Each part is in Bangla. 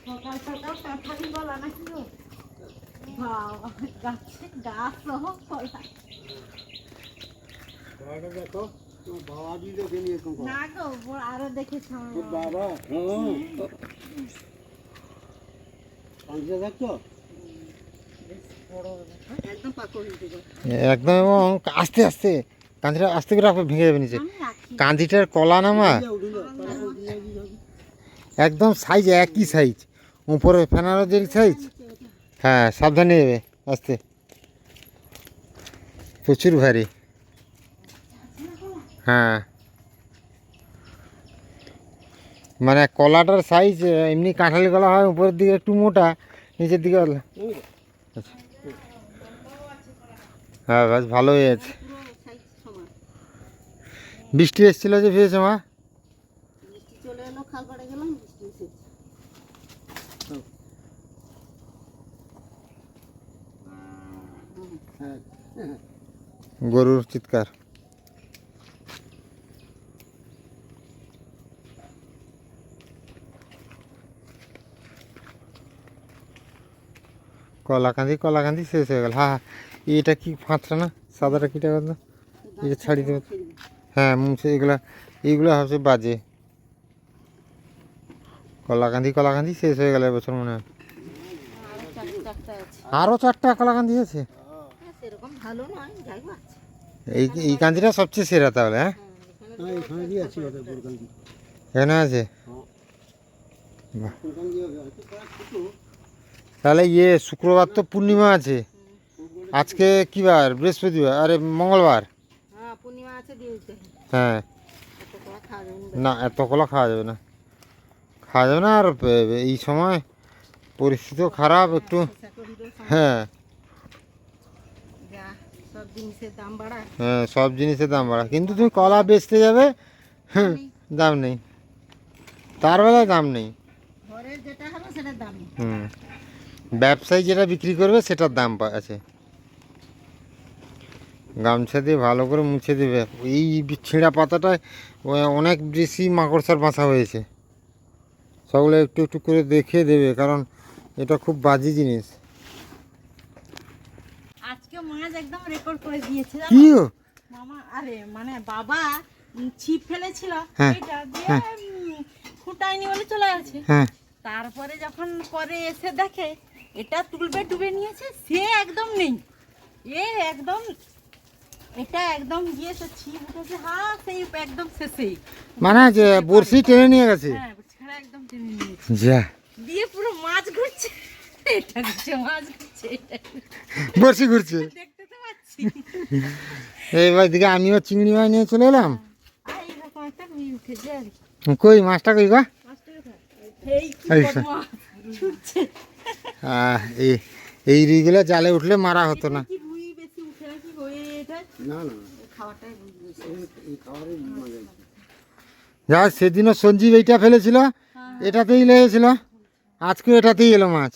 সকাল সকাল কাঁঠালি কলা নাকি গো? বাবা, গাছে গাছ সহ কলা। কলাটা দেখো, তোমার বাবা দিয়ে দেখেনি এরকম কলা। না গো, আরো দেখেছি আমার তোর বাবা। বাবা কাঁচা দেখছো? বেশ বড় একদম পাকড় হয়ে গেছে। একদম এবং আস্তে আস্তে কান্দিটা আস্তে করে রাখবে, ভেঙে যাবে নিচে। আমি রাখি। কান্দিটার কলা না মা, উঠিল, কলাটা দিয়ে দিবি। একদম সাইজ একই সাইজ, উপরে ফেনারও যে সাইজ। হ্যাঁ, সাবধানে যাবে, আস্তে। প্রচুর ভারী। হ্যাঁ, মানে কলাটার সাইজ এমনি কাঁঠালি কলা হয়, উপরের দিকে একটু মোটা, নিচের দিকে আচ্ছা। হ্যাঁ, বেশ ভালো হয়ে আছে। পুরো সাইজ সমান। বৃষ্টি এসেছিল যে, ভেবেছে মা? বৃষ্টি চলে এলো, খাল পাড়ে গেলাম, বৃষ্টি এসেছে। গরুর চিৎকার। কলাকান্দি শেষ হয়ে গেল। হ্যাঁ, এটা কি ফাঁতরা না, সাদাটা কী টাকা না, এটা ছাড়ি দেবে। হ্যাঁ, মুছে এইগুলো হচ্ছে বাজে। কলাকান্দি শেষ হয়ে গেল এবছর মনে হয়। আরও 4টা কলাকান্দি আছে। সেরকম ভালো নয়, যাই হোক আছে। এই কান্দিটা সবচেয়ে সেরা তাহলে। হ্যাঁ, হ্যাঁ, এখানে দিয়ে আছে ওদের বোরকান্দি। এখানে আছে। হ্যাঁ। বাহ। বোরকান্দি হবে, হয়তো প্রায় ছোটো। তাহলে শুক্রবার তো পূর্ণিমা আছে। আজকে কি বার? বৃহস্পতিবার, আরে মঙ্গলবার। হ্যাঁ, পূর্ণিমা আছে, দিয়ে দিতে হবে। হ্যাঁ, এত কলা খাওয়া যাবে না। না এত কলা খাওয়া যাবে না, আর এই সময় পরিস্থিতিও খারাপ একটু। হ্যাঁ, যা সব জিনিসের দাম বাড়া। হ্যাঁ, সব জিনিসের দাম বাড়া, কিন্তু তুমি কলা বেচতে যাবে, হ্যাঁ, দাম নেই, তার বেলায় দাম নেই। ঘরের যেটা হবে সেটার দাম নেই। হুম, ব্যবসায়ী যেটা বিক্রি করবে সেটার দাম আছে। গামছা দিয়ে ভালো করে মুছে দেবে। এই ছিঁড়া পাতাটায় অনেক বেশি মাকড়সার বাসা হয়েছে, সবগুলো একটু একটু করে দেখে দেবে, কারণ এটা খুব বাজে জিনিস। আজকে মাছ একদম রেকর্ড করে দিয়েছে জানো? কি গো? মামা, আরে মানে বাবা ছিপ ফেলেছিল, হ্যাঁ, এটা দিয়ে হ্যাঁ। ফুটায়নি বলে চলে গেছে। হ্যাঁ, তারপরে যখন পরে এসে দেখে এটা তুলবে ডুবে নিয়েছে, সে একদম নেই, এ একদম এটা একদম গিয়েছে, ছিপ উঠেছে, হ্যাঁ সেই একদম শেষেই। মানে যে বড়শি টেনে নিয়ে গেছে। হ্যাঁ, ছেড়া একদম টেনে নিয়েছে, যা, দিয়ে পুরো মাছ ঘুরছে, এটা ঘুরছে, মাছ ঘুরছে, এটা ঘুরছে। বড়শি ঘুরছে। দেখতে তো পাচ্ছি। এইবার দিকে আমিও চিংড়ি মাছ নিয়ে চলে এলাম। আর এরকম একটা রুই উঠেছে আর কি। কই মাছটা কই গা? মাছটা কোথায়? এই কি এই বদমাশ, ছুটছে। এই রুইগুলো জালে উঠলে মারা হতো না। কি রুই বেশি উঠে নাকি গো এটা? না না, খাওয়াটাই রুই বেশি। এই খাবারের মজা আছে। যা সেদিনও সঞ্জীব এইটা ফেলেছিল, এটাতেই লেগেছিল, আজকে এটাতেই এলো মাছ।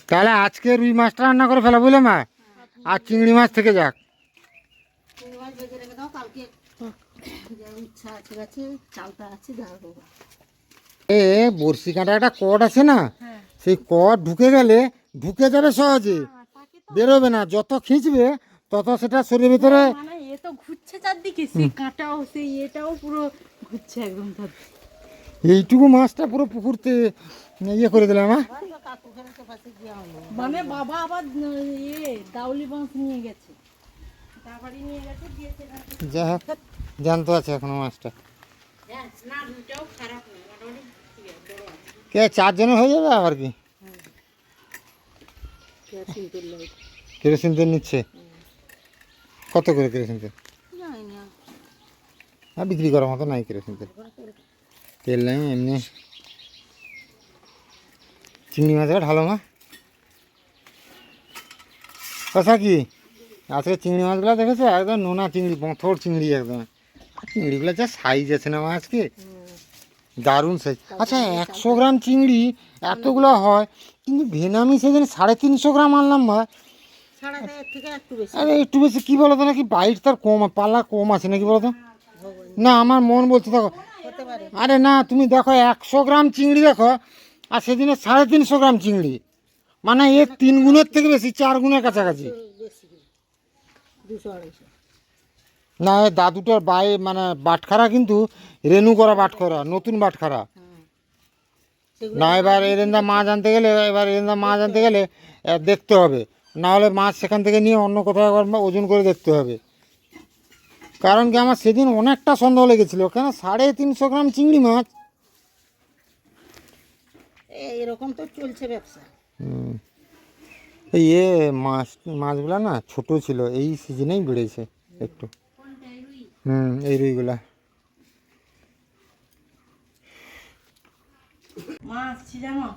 তাহলে আজকে রুই মাছটা রান্না করে ফেলা, বুঝলে মা, আর চিংড়ি মাছ থেকে যাক। চিংড়ি মাছ ভেজে রেখে দাও, কালকে যা ইচ্ছা আছে গাছে, চালটা আছে, যা হোক। বড়শি কাঁটা একটা কট আছে না, হ্যাঁ, সেই কট ঢুকে গেলে ঢুকে যাবে সহজে, তাকে তো বেরোবে না। যত খিঁচবে তত সেটা শরীরের ভিতরে। মানে এ তো ঘুরছে চারদিকে, সেই কাঁটাও সেই এটাও পুরো ঘুরছে একদম চারদিকে। এইটুকু মাছটা পুরো পুকুরতে করে দিলাম। মানে বাবা আবার দাউলি বাঁশ নিয়ে গেছে, তারপরে নিয়ে গেছে, দিয়েছে। যা হোক, জানতো আছে এখনো মাছটা। হ্যাঁ, না রুইটাও খারাপ না, মোটামুটি ঠিক আছে, বড় আছে। কে 4 জনের হয়ে যাবে আবার কি? কেরোসিন তেল লাগে। কেরোসিন তেল নিচ্ছে? কত করে কেরোসিন তেল? জানি না। আর বিক্রি করার মতো নাই কেরোসিন তেল, তেল নেই এমনি। চিংড়ি মাছ ঢালো মা, কথা কি আজকে চিংড়ি মাছগুলো দেখেছো, একদম নোনা চিংড়ি, বঁথর চিংড়ি একদম। চিংড়িগুলো যা সাইজ আছে না মা আজকে, দারুণ সাইজ। আচ্ছা, 100 গ্রাম চিংড়ি এতগুলো হয়, কিন্তু ভেনামি সেদিন 350 গ্রাম আনলাম মা। সাড়ে দেড় থেকে একটু বেশি। আরে একটু বেশি কি বলো তো, নাকি বাইট তার কম, পাল্লা কম আছে নাকি বলো তো? না, আমার মন বলছে দেখো যেতে পারে। আরে না, তুমি দেখো 100 গ্রাম চিংড়ি দেখো, আর সেদিনে 350 গ্রাম চিংড়ি, মানে এর 3 গুণের থেকে বেশি, 4 গুণের কাছাকাছি। বেশি 200-250। না, এ দাদুটার বাই মানে বাটখারা কিন্তু রেনু করা বাটখারা, নতুন বাটখারা না। এবার এরেন্দা মাছ আনতে গেলে, দেখতে হবে, না হলে মাছ সেখান থেকে নিয়ে অন্য কোথাও একবার ওজন করে দেখতে হবে। কারণ কি আমার সেদিন অনেকটা সন্দেহ লেগেছিল, কেন 350 গ্রাম চিংড়ি মাছ। এরকম তো চলছে ব্যবসা। এই মাছগুলা না ছোট ছিল, এই সিজনেই বেড়েছে একটু। এই রুইগুলা মা আসছি জানো,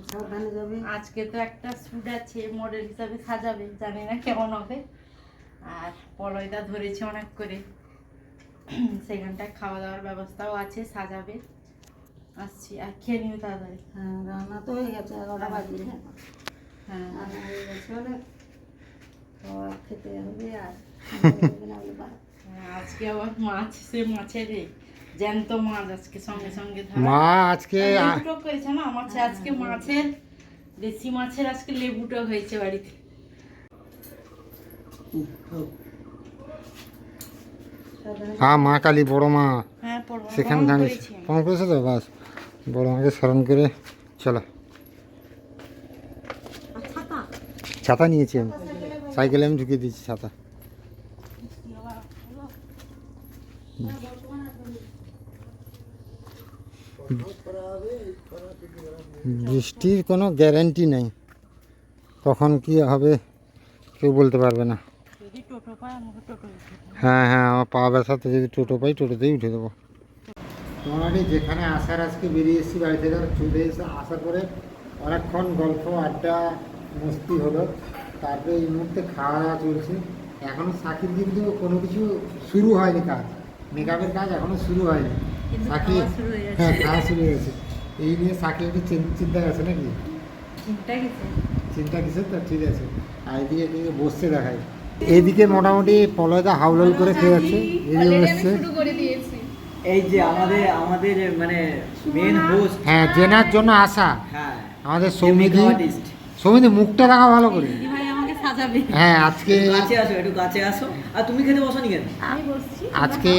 সাবধানে যাবে। আজকে তো একটা স্যুট আছে, মডেল হিসাবে সাজাবে, জানি না কেমন হবে। আর পলয়দা ধরেছে অনেক করে, সেখানটায় খাওয়া দাওয়ার ব্যবস্থাও আছে, সাজাবে। আসছি, আর খেয়ে নিও তাড়াতাড়ি। হ্যাঁ, রান্না তো হয়ে গেছে, 11টা বাজে। হ্যাঁ, রান্না হয়ে গেছে অনেক, খাওয়া খেতে হবে। আর আজকে আবার মাছ, সে মাছের জ্যান্ত মাছ আজকে সঙ্গে সঙ্গে ধরা। মা আজকে লেবুটো করেছে না মাছে, আজকে মাছের দেশি মাছের আজকে লেবুটো হয়েছে বাড়িতে। হ্যাঁ, মা কালী, বড় মা হ্যাঁ, পড়বো, সেখানে প্রণাম দাঁড়িয়েছে, করেছি আমি। প্রণাম করেছে তো, বাস বড় মাকে স্মরণ করে চলো। ছাতা নিয়েছি আমি, সাইকেলে আমি ঢুকিয়ে দিয়েছি ছাতা। বৃষ্টির কোনো গ্যারান্টি নেই, কখন কি হবে কেউ বলতে পারবে না। যদি টোটো পায় আমাকে টোটো উঠে দেবে। হ্যাঁ হ্যাঁ, আমার পা ব্যথাতে যদি টোটো পাই, টোটোতেই উঠে দেবো। মোটামুটি যেখানে আসার আজকে বেরিয়ে এসেছি বাড়ি থেকে, চলে এসে আসার পরে অনেকক্ষণ গল্প আড্ডা মস্তি হলো। তারপরে এই মুহূর্তে খাওয়া দাওয়া চলছে। এখনও সাকির কিন্তু কোনো কিছু শুরু হয়নি, কাজ মেকআপের কাজ এখনও শুরু হয়নি। কিন্তু সাকি খাওয়া শুরু হয়ে গেছে। হ্যাঁ, খাওয়া শুরু হয়ে গেছে। এই নিয়ে সাকি একটু চিন্তা আছে নাকি? চিন্তা গেছে। চিন্তা কিসের, তো ঠিক আছে। আর এদিকে বসছে দেখায়, এইদিকে মোটামুটি পলয়দা হাউলাল করে খেয়ে যাচ্ছে, এদিকে বসছে। এই যে আমাদের মানে মেন হোস্ট, হ্যাঁ, জেনার জন্য আসা হ্যাঁ আমাদের সৌমিদি। আর্টিস্ট। সৌমিদি মুখটা দেখা ভালো করে। দিদি ভাই আমাকে সাজাবে। হ্যাঁ, আজকে একটু কাছে আসো। আর তুমি খেতে বসনি কেন? আমি বসছি। আজকে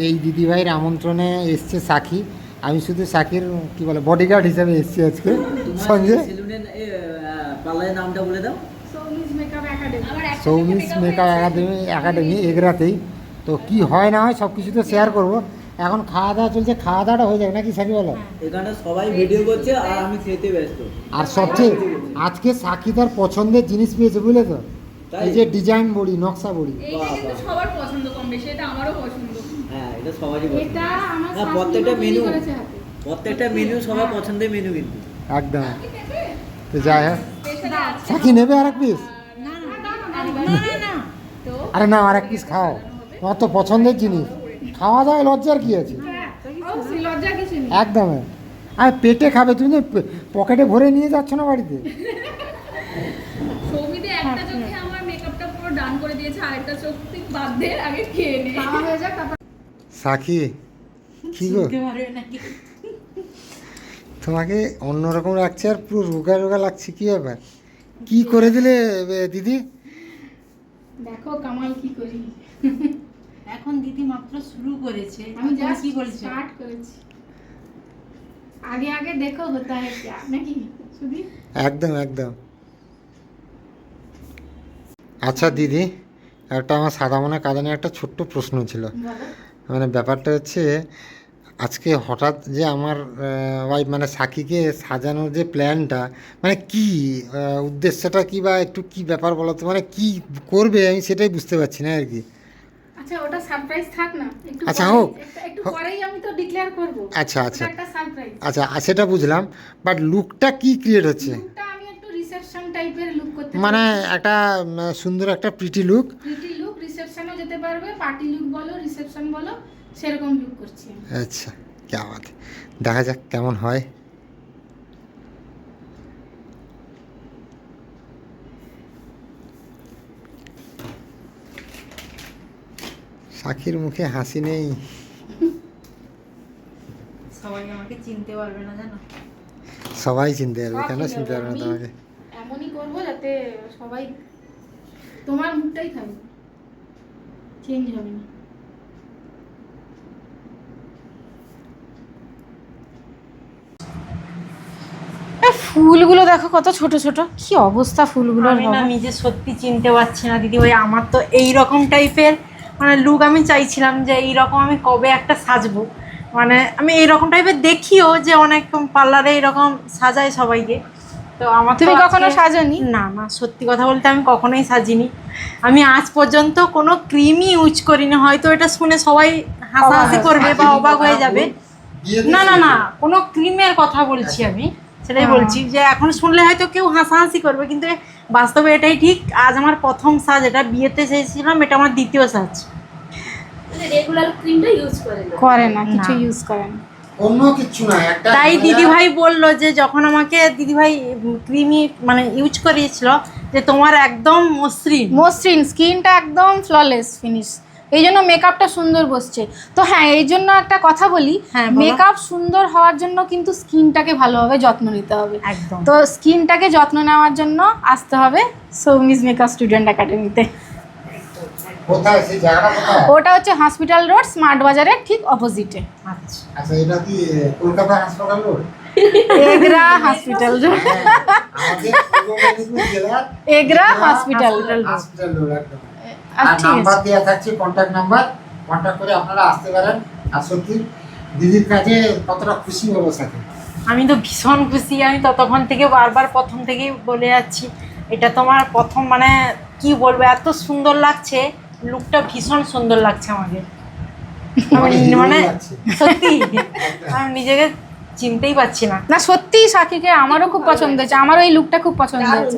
এই দিদিভাইয়ের আমন্ত্রণে এসছে সাকি। আমি শুধু সাকির কি বলে বডিগার্ড হিসাবে এসেছি আজকে সঙ্গে। সেলুনের পার্লারের নামটা বলে দাও। সৌমিস মেকআপ একাডেমি এগরাতেই। তো কি হয় না হয় সব কিছু তো শেয়ার করবো। এখন খাওয়া দাওয়া চলছে, খাওয়া দাওয়াটা হয়ে যাবে নাকি সাকি বলো? এখানে সবাই ভিডিও করছে আর আমি খেতে ব্যস্ত। আর সবচেয়ে আজকে সাকি তার পছন্দের জিনিস পেয়েছে, বুঝলে তো? তাই? এই যে ডিজাইন বড়ি, নকশা বড়ি। এইটা কিন্তু সবার পছন্দ কম বেশি, এটা আমারও পছন্দ। হ্যাঁ, এটা সবারই পছন্দ। এটা আমার না, শাশুড়ি প্রত্যেকটা তৈরি মেনু করেছে হাতে। প্রত্যেকটা মেনু সবার পছন্দের মেনু কিন্তু। একদম। তো যাই হোক, স্পেশাল আছে। সাকি নেবে আর এক পিস? না না না, তো আরে না, আর এক পিস খাও, তোমার তো পছন্দের জিনিস, খাওয়া দাওয়ায় লজ্জার কি আছে? অবশ্যই লজ্জা কিছু নেই। একদম। আর পেটে খাবে, তুমি তো পকেটে ভরে নিয়ে যাচ্ছ না বাড়িতে। সৌমিতে একটা চোখে আমার মেকআপটা পুরো ডান করে দিয়েছে, আরেকটা চোখ তুই বাদ দে, আগে খেয়ে নে। খাওয়া হয়ে যাক তারপর। সাকি কি গো, চিনতে পারবে নাকি? তোমাকে অন্যরকম লাগছে আর পুরো রোগা রোগা লাগছে, কি ব্যাপার? কি করে দিলে দিদি? দেখো কামাল কি করি। এখন দিদি মাত্র শুরু করেছে, আমি তুমি জাস্ট কি বলছো? স্টার্ট করেছি। আগে আগে দেখো হতা है क्या নাকি সুদীপ? একদম একদম। আচ্ছা দিদি, একটা আমার সাদা মনে কাঁদানে একটা ছোট্ট প্রশ্ন ছিল। মানে ব্যাপারটা হচ্ছে, আজকে হঠাৎ যে আমার ওয়াইফ মানে সাকিকে সাজানোর যে প্ল্যানটা, মানে কি উদ্দেশ্যটা কি, বা একটু কি ব্যাপার বলো তো, মানে কি করবে আমি সেটাই বুঝতে পারছি না আর কি। আচ্ছা ওটা সারপ্রাইজ থাক না, একটু আচ্ছা, পরেই, হোক। একটু পরেই আমি তো ডিক্লেয়ার করব। আচ্ছা আচ্ছা একটা সারপ্রাইজ। আচ্ছা, সেটা বুঝলাম, বাট লুকটা কি ক্রিয়েট হচ্ছে? লুকটা আমি একটু রিসেপশন টাইপের লুক করতে মানে একটা সুন্দর একটা প্রিটি লুক। প্রিটি লুক, রিসেপশনও যেতে পারবে, পার্টি লুক বলো, রিসেপশন বলো, সেরকম লুক করছি আমি। আচ্ছা, क्या बात है, দেখা যাক কেমন হয়। সাকির মুখে হাসি নেই। আমাকে চিনতে পারবে না জানো। সবাই চিনতে পারবে, কেন চিনতে পারবে না তোমাকে? এমনই করবো যাতে সবাই তোমার মুখটাই থাকবে, চেঞ্জ হবে না। ফুলগুলো দেখো কত ছোট ছোট, কি অবস্থা ফুলগুলোর। আমি না নিজে সত্যি চিনতে পারছি না দিদি ভাই, আমার তো এই রকম টাইপের মানে লুক আমি চাইছিলাম যে এই রকম আমি কবে একটা সাজবো। মানে আমি এই রকম টাইপের দেখিও যে অনেক পার্লারে এরকম সাজায় সবাইকে, তো আমার তো তুমি আজকে- কখনো সাজোনি? না না, সত্যি কথা বলতে আমি কখনোই সাজিনি। আমি আজ পর্যন্ত কোনো ক্রিমই ইউজ করিনি, হয়তো এটা শুনে সবাই হাসাহাসি করবে বা অবাক হয়ে যাবে। না না না, কোনো ক্রিমের কথা বলছি আমি, সেটাই বলছি যে এখন শুনলে হয়তো কেউ হাসাহাসি করবে, কিন্তু বাস্তবে এটাই ঠিক। আজ আমার প্রথম সাজ, এটা বিয়েতে চেয়েছিলাম, এটা আমার দ্বিতীয় সাজ। রেগুলার ক্রিমটা ইউজ করে না। করে না, কিছু না। ইউজ করে না। অন্য কিছু না, একটা তাই দিদি ভাই বললো যে যখন আমাকে দিদি ভাই ক্রিমই মানে ইউজ করিয়েছিল যে তোমার একদম মসৃণ। মসৃণ, স্কিনটা একদম ফ্ললেস ফিনিশ, এই জন্য মেকআপটা সুন্দর বসছে। তো হ্যাঁ, এই জন্য একটা কথা বলি, হ্যাঁ, বলো। মেকআপ সুন্দর হওয়ার জন্য কিন্তু স্কিনটাকে ভালোভাবে যত্ন নিতে হবে। একদম। তো স্কিনটাকে যত্ন নেওয়ার জন্য আসতে হবে সৌমিজ মেকআপ স্টুডেন্ট একাডেমিতে। কোথায় সেই জায়গাটা কোথায়? ওটা হচ্ছে হসপিটাল রোড, স্মার্ট বাজারের ঠিক অপোজিটে, আচ্ছা, আচ্ছা, এটা কি কলকাতা হাসপাতাল রোড? এগরা হসপিটাল রোড, আমাদের পূর্ব মেদিনীপুর জেলার এগরা হসপিটাল। হসপিটাল রোড একদম। আর আচ্ছা, ঠিক নাম্বার আছে। দেওয়া থাকছে, কন্ট্যাক্ট নাম্বার, কন্ট্যাক্ট করে আপনারা আসতে পারেন। আর সত্যি দিদির কাছে কতটা খুশি হলো সাথে। আমি তো ভীষণ খুশি। আমি ততক্ষণ থেকে বারবার প্রথম থেকেই বলে যাচ্ছি, এটা তোমার প্রথম, মানে কি বলবো, এত সুন্দর লাগছে, লুকটা ভীষণ সুন্দর লাগছে আমাকে। আমি মানে সত্যি আমি নিজেকে চিনতেই পারছি না। না সত্যি সাকিকে আমারও খুব পছন্দ হয়েছে, আমারও এই লুকটা খুব পছন্দ হয়েছে।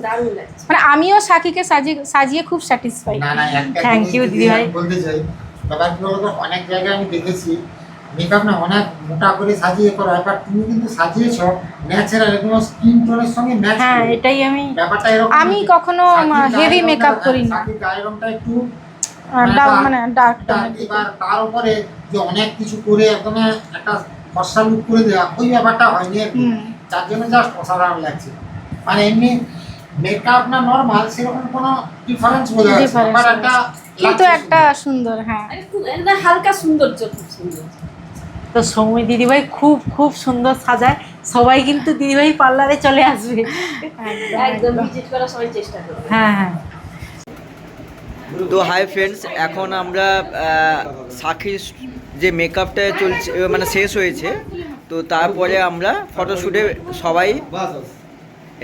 মানে আমিও সাকিকে সাজিয়ে খুব স্যাটিসফাই। না না, একটা Thank you, জিনিস দিদি ভাই। আমি বলতে চাই, ব্যাপার কি বলতো, অনেক জায়গায় আমি দেখেছি মেকআপ না অনেক মোটা করে সাজিয়ে করা হয়, বাট তুমি কিন্তু সাজিয়েছো ন্যাচারাল, একদম স্কিন টোনের সঙ্গে ম্যাচ হ্যাঁ, করে। এটাই আমি ব্যাপারটা এরকম। আমি কখনো হেভি মেকআপ করি না, সাকির গায়ের রংটা একটু মানে ডার্ক dark, এবার তার উপরে যে অনেক কিছু করে একদম একটা ফর্সা লুক করে দেওয়া, ওই ব্যাপারটা হয়নি আর কি। তার জন্য জাস্ট অসাধারণ লাগছে। মানে এমনি মেকআপ না নর্মাল সেরকম কোনো ডিফারেন্স বোঝা যাচ্ছে না, বাট একটা কিন্তু লাগছে একটা সুন্দর। সুন্দর, হ্যাঁ। একদম হালকা সৌন্দর্য, খুব সুন্দর। তো সৌমি দিদিভাই খুব খুব সুন্দর সাজায়, সবাই কিন্তু দিদিভাই পার্লারে চলে আসবে। একদম ভিজিট করার সবাই চেষ্টা করবে। হ্যাঁ হ্যাঁ। তো হাই ফ্রেন্ডস, এখন আমরা সাকির যে মেকআপটা চলছে মানে শেষ হয়েছে, তো তারপরে আমরা ফটোশ্যুটে সবাই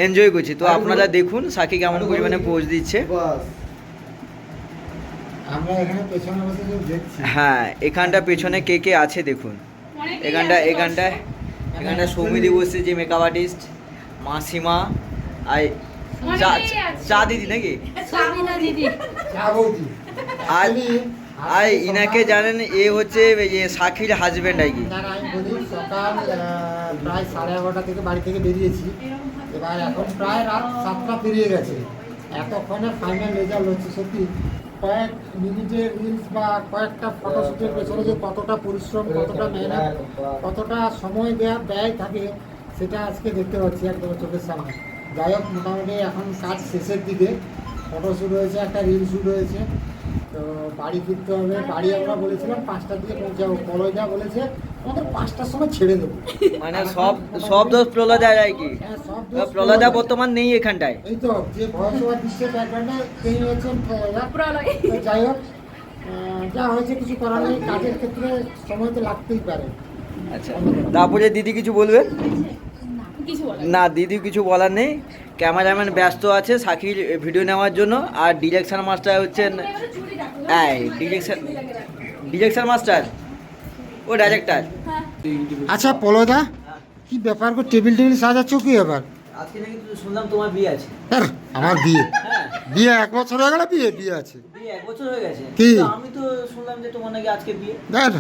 এনজয় করছি। তো আপনারা দেখুন সাকি কেমন পরিমাণে পোজ দিচ্ছে। আমরা এখানে পেছনে বসে যে দেখছি, হ্যাঁ, এখানটা পেছনে কে কে আছে দেখুন। এখানটায় সৌমিদি বসছে, যে মেকআপ আর্টিস্ট, মাসিমা, আর চা দিদি নাকি, সাবিনা দিদি। চা বৌদি। আর আর ইনাকে জানেন, এ হচ্ছে সাকির হাজবেন্ড আর কি। না, আমি বলি সকাল প্রায় 11:30 থেকে বাড়ি থেকে বেরিয়েছি, এবার এখন প্রায় রাত 7টা পেরিয়ে গেছে। এতক্ষণে ফাইনাল রেজাল্ট হচ্ছে। সত্যি কয়েক মিনিটের রিলস বা কয়েকটা ফটোশ্যুটের পেছনে যে কতটা পরিশ্রম, কতটা মেহনত, কতটা সময় ব্যয় থাকে, সেটা আজকে দেখতে পাচ্ছি একদম চোখের সামনে। যাই হোক, মোটামুটি এখন কাজ শেষের দিকে, ফটোশ্যুট হয়েছে, একটা রিল শ্যুট হয়েছে, তো বাড়ি ফিরতে হবে। বাড়ি আমরা বলেছিলাম 5টার দিকে পৌঁছাবো, পলয়দা বলেছে আমাদের 5টার সময় ছেড়ে দেবো। মানে সব দোষ প্রহ্লাদার আর কি। হ্যাঁ, সব দোষ প্রহ্লাদা বর্তমান নেই এখানটায়। এই তো যে ভয়েস ওভার দৃশ্যের ব্যাকগ্রাউন্ডে তিনি হচ্ছেন প্রলয়। তো যাই হোক, যা হয়েছে কিছু করার নেই, কাজের ক্ষেত্রে সময় তো লাগতেই পারে। আচ্ছা, তারপরে দিদি কিছু বলবে? কিছু বলার না, দিদি কিছু বলার নেই। ক্যামেরাম্যান ব্যস্ত আছে সাকির ভিডিও নেওয়ার জন্য, আর ডিরেকশন মাস্টার হচ্ছেন ডিরেকশন মাস্টার, ও ডাইরেক্টর। আচ্ছা পলয়দা, কি ব্যাপার গো, টেবিল সাজাচ্ছ কি ব্যাপার? আজকে নাকি শুনলাম তোমার বিয়ে আছে। আমার বিয়ে? হ্যাঁ, বিয়ে 1 বছর হয়ে গেল, বিয়ে আছে। বিয়ে 1 বছর হয়ে গেছে। কি? তো আমি তো শুনলাম যে তোমার নাকি আজকে বিয়ে। দেখ,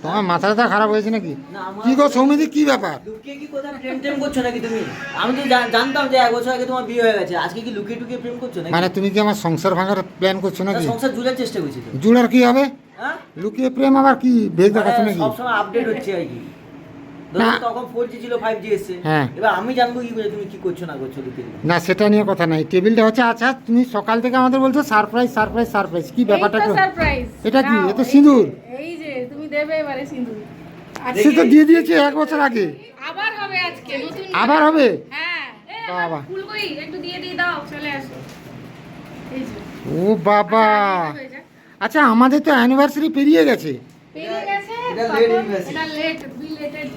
তোমার মাথাটা খারাপ হয়েছে নাকি? না, আমার কি গো সৌমিদি, কি ব্যাপার? লুকিয়ে কি কোথাও প্রেম টেম করছো নাকি তুমি? আমি তো জানতাম যে 1 বছর আগে তোমার বিয়ে হয়ে গেছে, আজকে কি লুকিয়ে টুকিয়ে প্রেম করছো নাকি? মানে তুমি কি আমার সংসার ভাঙার প্ল্যান করছো না, নাকি? সংসার জুড়ার চেষ্টা করছি তো। জুড়ার কি হবে? হ্যাঁ, লুকিয়ে প্রেম আবার কি ভেদ দেখাচ্ছ নাকি? সবসময় আপডেট হচ্ছে আর কি। ধরো না। তখন 4G ছিল 5G এসছে, হ্যাঁ। এবার আমি জানবো কি করে তুমি কি করছো না করছো দুটো দিন? না সেটা নিয়ে কথা নাই, টেবিলটা হচ্ছে আচ্ছা তুমি সকাল থেকে আমাদের বলছো সারপ্রাইজ সারপ্রাইজ সারপ্রাইজ, কি ব্যাপারটা একটু- সারপ্রাইজ এটা কি? এ তো সিঁদুর। এই যে তুমি দেবে এবারে সিঁদুর। সে তো দিয়ে দিয়েছে 1 বছর আগে, আবার হবে আজকে নতুন। আবার হবে? হ্যাঁ বাবা, ফুল কই একটু দিয়ে দাও। চলে আসো। এই যে ও বাবা, হয়ে যাক। আচ্ছা আমাদের তো অ্যানিভার্সারি পেরিয়ে গেছে। পেরিয়ে গেছে। এটা late তখন anniversary। এটা লেট বিলেটেড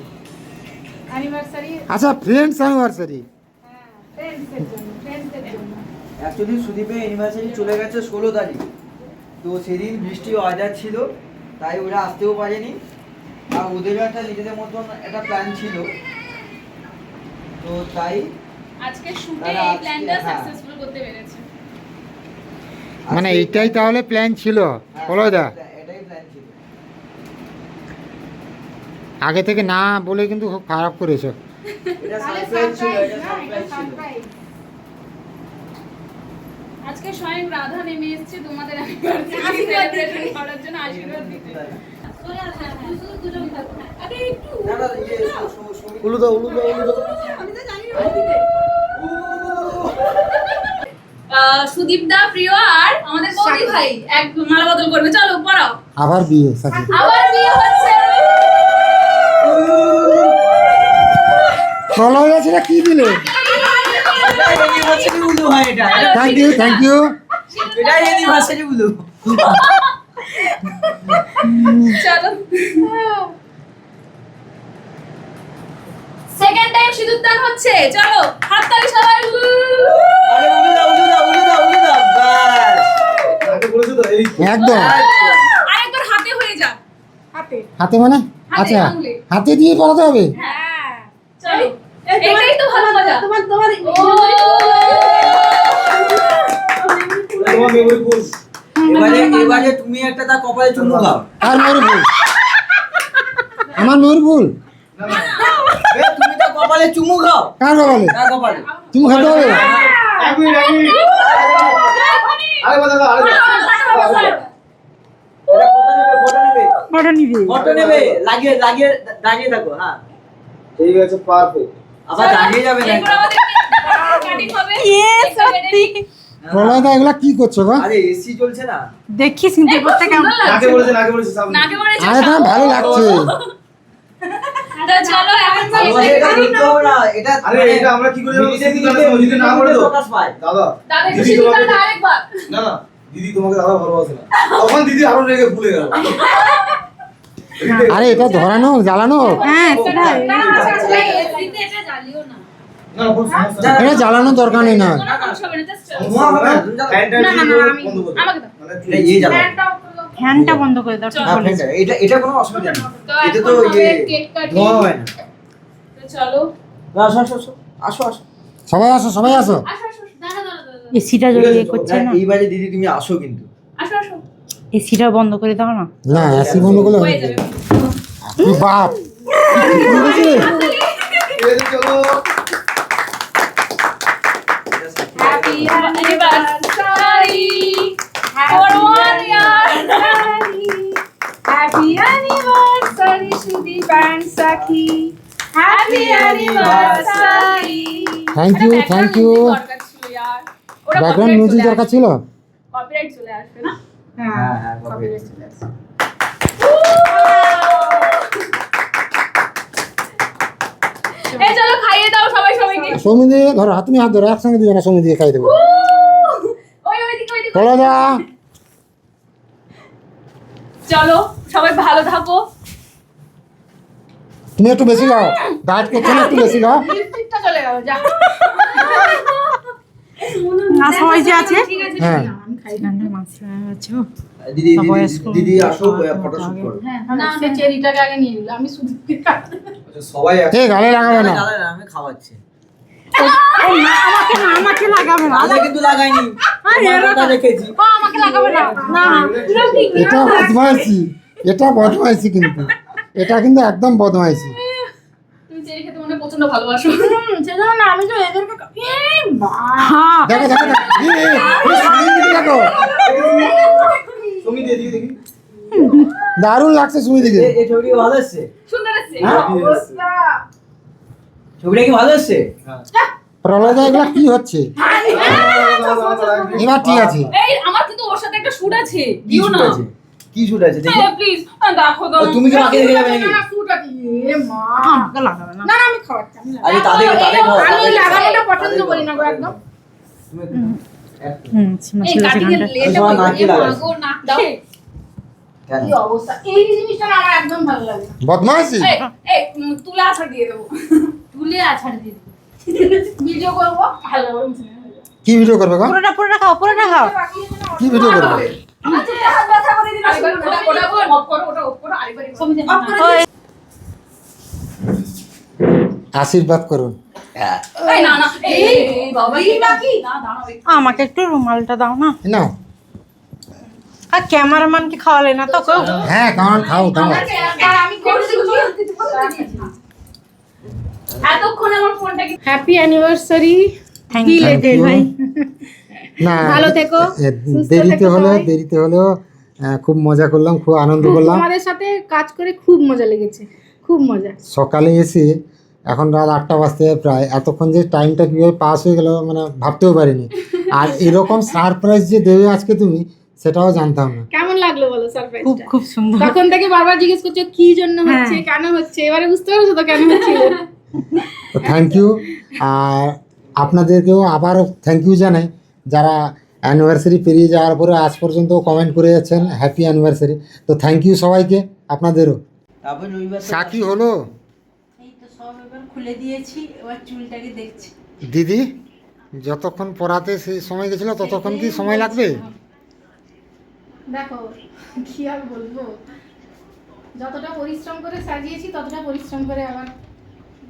অ্যানিভার্সারি। আচ্ছা ফ্রেন্ডস অ্যানিভার্সারি। হ্যাঁ, ফ্রেন্ডসদের জন্য, ফ্রেন্ডসদের জন্য। অ্যাকচুয়ালি সুদীপের অ্যানিভার্সারি চলে গেছে 16 তারিখ, তো সেদিন বৃষ্টি ওয়েদার ছিল তাই ওরা আসতেও পারেনি, আর ওদেরও একটা নিজেদের মতন একটা প্ল্যান ছিল, তো তাই আজকে শুটে তারা এই আজকে, প্ল্যানটা হ্যাঁ। সাকসেসফুল করতে পেরেছে। মানে আজকে- এইটাই তাহলে প্ল্যান ছিল হ্যাঁ, বলোদা, এটাই প্ল্যান ছিল। আগে থেকে না বলে কিন্তু খুব খারাপ করেছো। এটা তাহলে সারপ্রাইজ ছিল, সারপ্রাইজ এটা না, এটা সারপ্রাইজ ছিল। সারপ্রাইজ। আজকে স্বয়ং রাধা নেমে এসেছে তোমাদের অ্যানিভার্সারি সেলিব্রেশন করার জন্য, আশীর্বাদ দিতে। আরে একটু না, না, ইয়ে, উলু দাও উলু দাও উলু দাও। আমি তো জানি না দিতে। সুদীপ দা প্রিয় আর আমাদের বৌদি ভাই এক মালা বদল করবে, চলো পড়াও। আবার বিয়ে সাথে। আবার বিয়ে হচ্ছে। চলো গেছে কি দিলে? এটাই anniversary উলু হয় এটা, থ্যাংক ইউ থ্যাংক ইউ। এটাই anniversary উলু। চলো সেকেন্ড টাইম সিঁদুর দান হচ্ছে, চলো হাততালি সবাই। আরে উলু দাও উলু দাও উলু দাও উলু দাও, বাস। আগে বলেছো তো এই একদম আরেকবার হাতে হয়ে যাক। হাতে। হাতে মানে হাতে, আচ্ছা আঙুলে। হাতে দিয়ে পড়াতে হবে। হ্যাঁ চলো, এটাই তো ভালো মজা। তোমার তোমার মেমোরি ফুল। এবারে তুমি একটা তার কপালে চুমু খাও। আর ময়ূর ফুল, আমার ময়ূর ফুল এ, তুমি তার কপালে চুমু খাও। কার কপালে? তার কপালে। তুমি খেতে হবে? এক মিনিট আরে বাবা আরে এটা ফটো নেবে ফটো নেবে লাগিয়ে লাগিয়ে দাঁড়িয়ে থাকো। হ্যাঁ ঠিক আছে পারফেক্ট। আবার দাঁড়িয়ে যাবে না। এরপর আমাদের কাটিং হবে। সত্যি প্রলয়দা এগুলা কি করছো গো? আরে এসি চলছে না। দেখি চিনতে করতে কেমন আগে বলেছে সামনে। নাকে মরেছে। আরে তোমার ভালো লাগছে। তো চলো এখন আমাদের এটা দেখতে হবে না, এটা আরে এটা আমরা কি করে জানবো? মিনিটে সিদ্ধান্ত মিনিটে নেবো, যদি না করে তো প্রকাশ পায়। দাদা দাদা একটু দিদি সিঁদুর তোমাকে দানটা আরেকবার। না না দিদি তোমাকে দাদা ভালোবাসে না, তখন দিদি আরো রেগে ভুলে গেল। আরে এটা ধরানো জ্বালানো, হ্যাঁ সেটাই না আচ্ছা আচ্ছা এসিতে এটা জ্বালিও না। না কোনো সমস্যা এটা জ্বালানোর দরকার নেই না। কোনো সমস্যা হবে না, just ধোঁয়া হবে না, তুমি জানো? ফ্যানটা না, না, দিয়ে আমি- বন্ধ করে আমাকে দাও। মানে এটা ইয়ে জ্বালাও। ফ্যানটা অফ করো। ফ্যানটা বন্ধ করে দাও ঠিক হ্যাঁ, বলেছো। ফ্যানটা। এটা কোনো অসুবিধা নেই। তো এটা এখন তো হবে ইয়ে কেক কাটিং। ধোঁয়া হয় না। তো চলো আসো আসো আসো আসো আসো। সবাই আসো সবাই আসো। আসো আসো দাঁড়া দাঁড়া দাঁড়া এসিটা ঠিক যদি আছে, ইয়ে করছে না, না, এইবারে দিদি তুমি আসো কিন্তু। আসো আসো এসিটা বন্ধ করে দাও না। না এসি বন্ধ করলে হয়ে যাবে। কি বাপ বুঝেছি? ঠিক আছে, চলো happy anniversary for 1 year. Happy anniversary Sudip and Saki. Happy anniversary. Thank you thank you. দরকার ছিল यार। ওরা ব্যাকগ্রাউন্ড মিউজিক দরকার ছিল। কপিরাইট চলে আসবে না? হ্যাঁ হ্যাঁ কপিরাইট চলে আসবে। এই চলো খাইয়ে দাও সবাই সবাইকে। সৌমি ধরো হাত, তুমি হাত ধরো, একসঙ্গে দুজনে সৌমি দিয়ে খাই দেবো। ওইদিকে ওইদিকে। প্রলয়দা চলো সবাই ভালো থাকো। তুমি একটু বেশি খাও, ডায়েট করছো না, একটু বেশি খাও। লিপস্টিকটা চলে গেল যা। না সবাই যে আছে ঠিক আছে হ্যাঁ দিদি সবাই দিদি স্কুল দিদি আসো থেকে ফটোশুট করো। না সে চেরিটাকে আগে নিয়ে নিল, আমি শুধু আচ্ছা, সবাই এ গালে লাগাবে না। দাদা আমি খাওয়াচ্ছি। আমাকে লাগাবে না। দাদা কিন্তু লাগাইনি। তোমার কথা রেখেছি। আমাকে লাগাবে না। না এটা বদমাইশি, এটা বদমাইশি কিন্তু, এটা কিন্তু একদম বদমাইশি। তুমি চেরি খেতে মনে হয় প্রচন্ড ভালোবাসো। সেটা না, আমি তো এদেরকে এই মা হ্যাঁ দেখো দেখো দেখো, সুমির দিকে দেখো, তুমি দিয়ে দিকে দেখি দারুণ লাগছে সুমি দিকে। এই ছবিটি ভালো এসছে। সুন্দর আছে। হ্যাঁ? অবস্থা। ছবিটা কি ভালো এসছে? প্রলয়দা এগুলো কি হচ্ছে? এবার ঠিক আছে। এই আমার কিন্তু ওর সাথে একটা শুট আছে, কি দিও শুট না আছে? কি শুট আছে দেখি? প্লিজ, দেখো দাও। ও, তুমি কি মাকে দেখে যাবে নাকি? না, শুট আছে। এ মা। আমাকে লাগাবে না। না না, আমি খাওয়াচ্ছি, আমি লাগাবো। আরে তাদের খাও, আমি তাদের লাগানোটা খাও। পছন্দ করি না গো একদম। তুমি একটু- এই কাটিং এর লেটা সবার নাকে লাগাইছে। মাগো নাকে। কেন? কি অবস্থা, এই জিনিসটা না আমার একদম ভালো লাগে না। বদমাইশি। এই এই তুলে আছাড় দিয়ে দেবো। তুলে আছাড় দিয়ে দিবি। ভিডিও করবো ভালো করে মুছে নেবো। কি ভিডিও করবে গো? পুরোটা খাও, পুরোটা খাও। কি ভিডিও করবে? আমার চুলে হাত ব্যথা করে দিল। আরেকবার ওটা অফ করো, ওটা অফ করো, আরেকবার অফ করে ওই, আশীর্বাদ করুন। এই না না এই বাবা এই বাকি? না দাঁড়াও একটু। আমাকে একটু রুমালটা দাও না। নাও। আর ক্যামেরাম্যানকে খাওয়ালে না তো কেউ? হ্যাঁ, কেমন খাও দাও। আমি করে দেবো। এতক্ষণ আমার ফোনটা কি happy anniversary. Thank Thank you you. ভাই। না, ভালো থেকো, সুস্থ থেকো সবাই। দেরিতে হলেও খুব মজা করলাম, খুব আনন্দ করলাম। তোমাদের সাথে কাজ করে খুব মজা লেগেছে, খুব মজা। সকালে এসে এখন রাত 8টা বাজতে যায় প্রায়, এতক্ষণ যে টাইমটা কীভাবে পাস হয়ে গেল মানে ভাবতেও পারিনি। আর এরকম সারপ্রাইজ যে দেবে আজকে তুমি, সেটাও জানতাম না। কেমন লাগলো বলো খুব সারপ্রাইজটা? খুব সুন্দর। তখন থেকে বারবার জিজ্ঞেস করছো কি জন্য হচ্ছে, হ্যাঁ। কেন হচ্ছে, এবারে বুঝতে পারছো তো কেন হচ্ছে। তো থ্যাংক ইউ। আর আপনাদেরকেও আবার থ্যাংক ইউ জানাই, যারা অ্যানিভার্সারি পেরিয়ে যাওয়ার পরে আজ পর্যন্ত কমেন্ট করে যাচ্ছেন হ্যাপি অ্যানিভার্সারি। তো থ্যাংক ইউ সবাইকে, আপনাদেরও। তারপর রবিবার তো- সাকি হলো এই তো সব এবার খুলে দিয়েছি, এবার চুলটাকে দেখছি। দিদি, যতক্ষণ পড়াতে সেই সময় গেছিল ততক্ষণ কি সময় লাগবে? দেখো কি আর বলবো, যতটা পরিশ্রম করে সাজিয়েছি ততটা পরিশ্রম করে আবার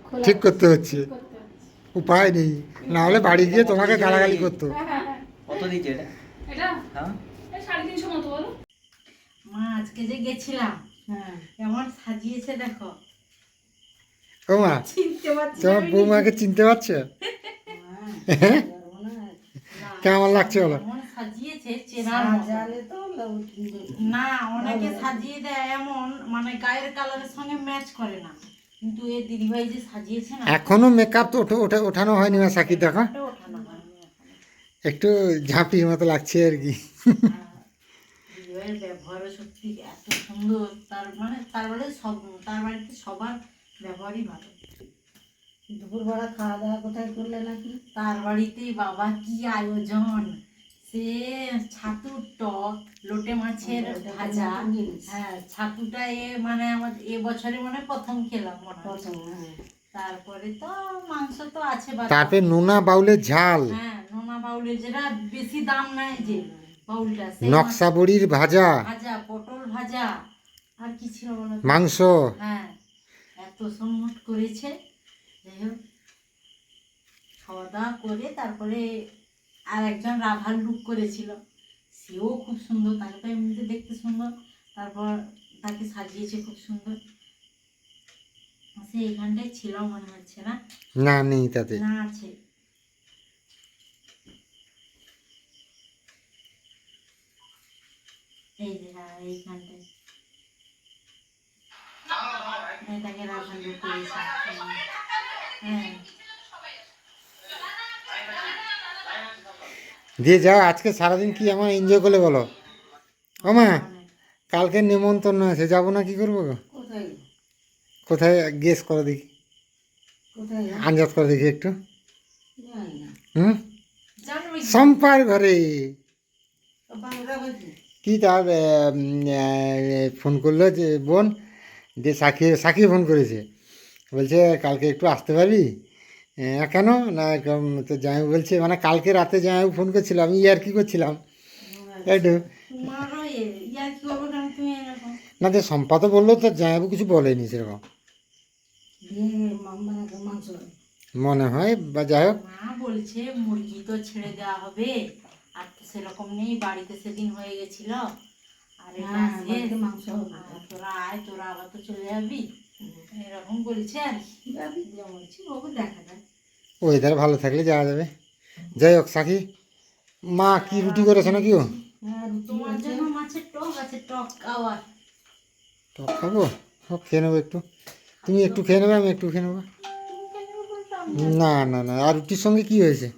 খোলা ঠিক করতে হচ্ছে, করতে হচ্ছে। উপায় নেই, না হলে বাড়ি গিয়ে তোমাকে গালাগালি করতো। কত দিচ্ছে এটা? এটা হ্যাঁ? এই 350 মতো বলো। মা আজকে যে গেছিলাম, কেমন সাজিয়েছে দেখো। ও মা, চিনতে পারছি তোমার বৌমাকে চিনতে পারছো? কেমন লাগছে বলো? এমন সাজিয়েছে চেনার মতো। না, অনেকে সাজিয়ে দেয় এমন মানে গায়ের কালারের সঙ্গে ম্যাচ করে না, কিন্তু এ দিদিভাই যে সাজিয়েছে না, এখনো মেকআপ তো ওঠানো হয়নি মা সাকি, দেখো ওটা ওঠানো হয়নি এখনো। একটু ঝাঁপির মতো লাগছে আর কি। দিদিভাইয়ের ব্যবহারও সত্যি এত সুন্দর, তার মানে সব, তার বাড়িতে সবার ব্যবহারই ভালো। দুপুরবেলা খাওয়া দাওয়া কোথায় করলে নাকি? তার বাড়িতেই বাবা কি আয়োজন, সে ছাতুর টক, লোটে মাছের ভাজা। হ্যাঁ, ছাতুটা মানে আমার বছরে মানে প্রথম খেলাম মনে হয়। তারপরে তো মাংস তো আছে তারপরে নোনা বাউলের ঝাল, হ্যাঁ, নোনা বাউলের যেটা বেশি দাম নাই যে বাউলটা, সেই নকশা বড়ির ভাজা, ভাজা, পটল ভাজা, আর কি ছিল বলো তো? মাংস। হ্যাঁ, এত সম্মত করেছে। যাই হোক, খাওয়া দাওয়া করে তারপরে আর একজন রাভার লুক করেছিল, সেও খুব সুন্দর, তাকে তো এমনিতে দেখতে সুন্দর, তারপর তাকে সাজিয়েছে খুব সুন্দর। সে এখানটায় ছিল মনে হচ্ছে না? না, নেই তাতে। না, আছে। এই যে এইখানটায় তাকে রাভার লুক করেছে। হ্যাঁ, দিয়ে যাও, আজকে সারাদিন কি আমার এনজয় করলে বলো? ও মা, কালকে নেমন্তন্ন আছে, যাবো না, কি করবো গো? কোথায় কোথায় গেস করো দেখি, কোথায় আন্দাজ করে দেখি একটু। জানি না। হুম, জানবি কি? সম্পার ঘরে। বাংলা বলছি কি তার ফোন করলো যে বোন, যে সাকি ফোন করেছে, বলছে কালকে একটু আসতে পারবি? কেন না, তো জামাই বলছে, মানে কালকে রাতে জামাই ফোন করছিল, আমি ইয়ার্কি করছিলাম একটু। তোমারও ইয়ার কি করবো কেন তুমি এরকম? না, যে সম্পা তো বললো, তো জামাইবু কিছু বলেনি সেরকম বিয়ে মানে মাংস মনে হয়, বা যাই হোক। মা বলছে মুরগি তো ছেড়ে দেওয়া হবে, আর তো সেরকম নেই, বাড়িতে সেদিন হয়ে গেছিল, আর এটা হ্যাঁ, শেষ। বাড়িতে মাংস হবে। আর তোরা আয়, তোরা আবার তো চলে যাবি, এরকম বলছে আর কি। দিয়ে বলছি বাবু দেখা যাক। ওয়েদার ভালো থাকলে যাওয়া যাবে। যাই হোক, সাকি মা কি রুটি করেছে নাকি? ও হ্যাঁ রুটি তোমার আছে। জন্য মাছের টক আছে, টক খাওয়ার। টক খাবো, হোক খেয়ে নেবো একটু, তুমি একটু খেয়ে নেবে, আমি একটু খেয়ে নেবো। তুমি কেন বলছো? না না না, আর রুটির সঙ্গে কি হয়েছে?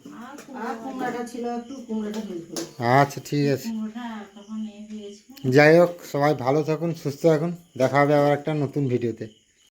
আর কুমড়াটা ছিল একটু, কুমড়াটা হেল্প করে। আচ্ছা ঠিক আছে, ওটা তখন এ হয়েছিল। যাই হোক সবাই ভালো থাকুন, সুস্থ থাকুন, দেখা হবে আবার একটা নতুন ভিডিওতে।